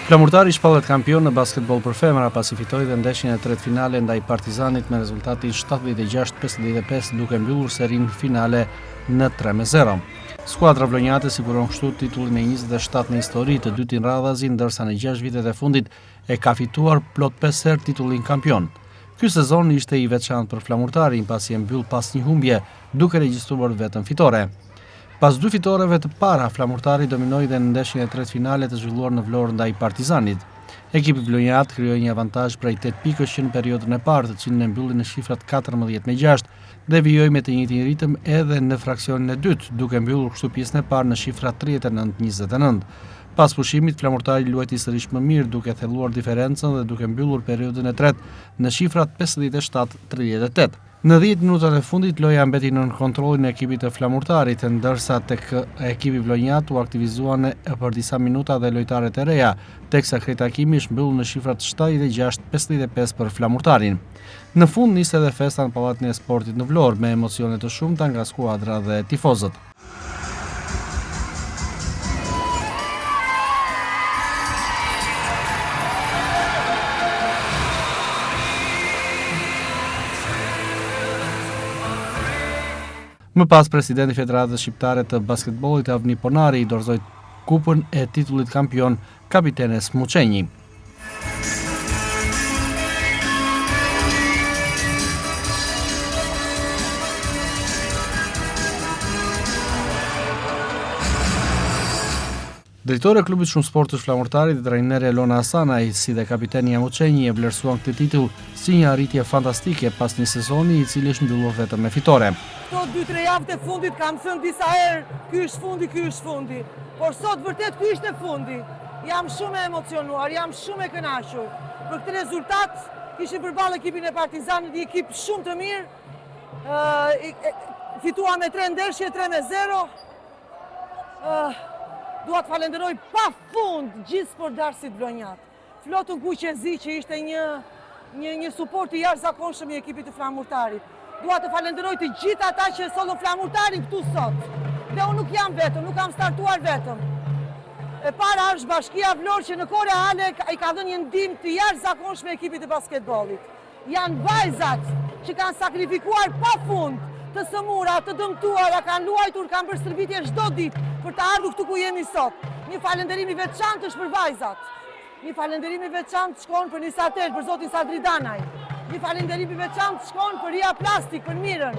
Flamurtari shpallet kampion në basketbol për femra pasi fitoi dhe ndeshjen e tretë finale ndaj Partizanit me rezultatin 76-55 duke mbyllur serinë finale në 3-0. Skuadra vlonjate siguron kështu titullin e 27 në histori të dytin radhazi, ndërsa në 6 vitet e fundit e ka fituar plot 5 herë titullin kampion. Ky sezon ishte i veçantë për Flamurtarin pasi e mbyll pas një humbje duke regjistruar vetëm fitore. Pas 2 fitoreve të para, Flamurtari dominoi dhe në ndeshjen e tretë finale të zhvilluar në Vlorë ndaj Partizanit. Ekipi vlonjat krijoi një avantazh prej 8 pikësh që në periudhën e parë, të cilin e mbylli në shifrat 14-6 dhe vijoi me të njëjtin ritëm edhe në fraksionin e dytë, duke mbyllur kështu pjesën e parë në shifra 39-29. Pas pushimit, Flamurtari luajti sërish më mirë duke thelluar diferencën dhe duke mbyllur periudhën e tretë në shifrat 57-38. Në 10 minutat e fundit loja mbeti nën kontrollin e ekipit të Flamurtarit, ndërsa tek ekipi vlonjat u aktivizuan për disa minuta dhe lojtarët e reja, teksa Kretakimi shmbyll në shifrat 76-55 për Flamurtarin. Në fund nisi edhe festa në Pallatin e Sportit në Vlorë me emocione të shumta nga skuadra dhe tifozët. Më pas, presidenti i Federatës Shqiptare të Basketbollit Avni Ponari i dorëzoi kupën e titullit kampion kapitenes Muçenji. Drejtori i klubit Shumë Sportësh Flamurtari dhe trajneri Elona Hasanaj, si dhe kapiteni Muçenji e vlerësuan këtë titull si një arritje fantastike pas një sezoni i cili është mbyllur vetëm me fitore. Këto 2-3 javët e fundit kam thënë disa herë, ky është fundi, por sot vërtet ky ishte fundi. Jam shumë e emocionuar, jam shumë e kënaqur. Për këtë rezultat kishim përballë ekipin e Partizanit, një ekip shumë të mirë. Fituam me 3 ndeshje, 3-0. Dua të falenderoj pafund gjithë sportdarësit vlonjat. Flotën Kuqezi që ishte një suport i jashtëzakonshëm i ekipit të Flamurtarit. Dua të falenderoj të gjithë ata që sollën Flamurtarin këtu sot. Dhe unë nuk jam vetëm, nuk kam startuar vetëm. E para është Bashkia Vlorë që në kohë reale i ka dhënë një ndihmë të jashtëzakonshme ekipit të basketbollit. Janë vajzat që kanë sakrifikuar pafund, të sëmura, të dëmtuara, kanë luajtur, kanë bërë stërvitje çdo ditë për të ardhur këtu ku jemi sot. Një falënderim i veçantë është për vajzat. Një falënderim i veçantë shkon për Nisatel, për zotin Sadri Danaj. Një falënderim i veçantë shkon për Ria Plastik, për Mirën.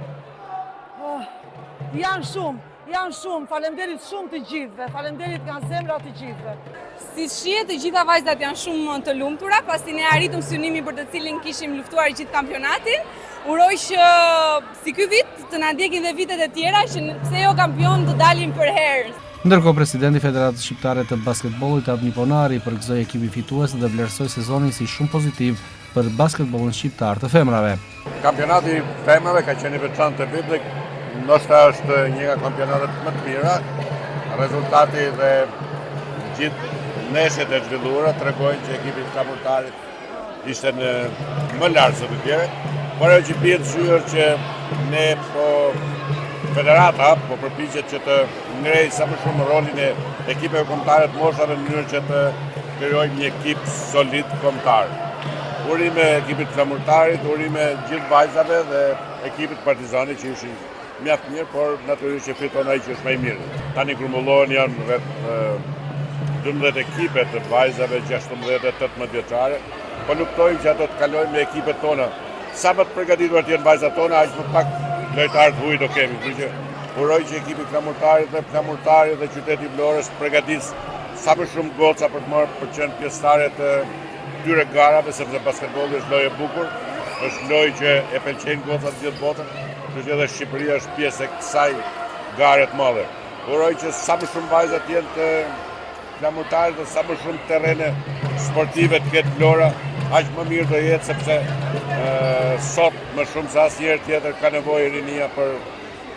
Janë shumë, falenderit shumë të gjithëve, falenderit nga zemra të gjithëve. Si shihet, të gjitha vajzat janë shumë të lumtura, pasi ne arritëm synimin për të cilin kishim luftuar gjithë kampionatin. Uroj që si ky vit të na ndjekin dhe vitet e tjera që pse jo kampion të dalim për herë. Ndërkohë, presidenti i Federatës Shqiptare të Basketbollit Avni Ponari përgëzoi ekipin fitues dhe vlerësoi sezonin si shumë pozitiv për basketbollin shqiptar të femrave. Kampionati femrave ka qenë i veçantë të vitit, ndoshta është një nga kampionatet më të mira. Rezultati dhe gjithë ndeshjet e zhvilluara tregojnë që ekipi i Flamurtarit ishte në më lart se të tjerët. Por ajo që bie në sy është që ne Federata përpiqet që të ngrej sa më shumë rolin e ekipeve kombëtare të moshave në mënyrë që të krijojmë një ekip solid kombëtar. Urime ekipit Flamurtarit, urime gjithë vajzave dhe ekipit Partizanit që ishin mjaft mirë, por natyrisht që fiton ai që është më i mirë. Tani grumbullohen janë rreth 12 ekipe të vajzave 16-18 vjeçare, po luftojmë që ato të kalojnë me ekipet tona. Sa më të përgatitur të jenë vajzat tona, aq më pak lojtarë të huaj do kemi. Kështu që uroj që ekipi Flamurtarit dhe qyteti Vlorës përgatis sa më shumë goca për të marrë për qenë pjesëtare të këtyre garave, sepse basketbolli është lojë e bukur, është lojë që e pëlqejnë gocat gjithë botën, kështu që edhe Shqipëria është pjesë e kësaj gare të madhe. Uroj që sa më shumë vajza të jenë të Flamurtarit dhe sa më shumë terrene sportive të ketë Vlora, aq më mirë do jetë, sepse sot më shumë se asnjëherë tjetër ka nevojë rinia për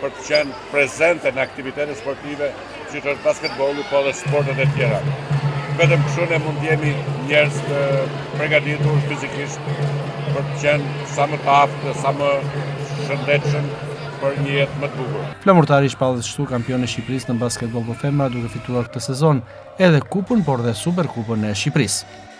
të qenë prezente në aktivitete sportive, siç është basketbolli, po dhe sportet e tjera. Vetëm kështu ne mund të jemi njerëz të përgatitur fizikisht për të qenë sa më të aftë, sa më shëndetshëm për një jetë më të bukur. Flamurtari shpallet kështu kampion e Shqipërisë në basketbol për femra duke fituar këtë sezon edhe kupën por dhe Superkupën e Shqipërisë.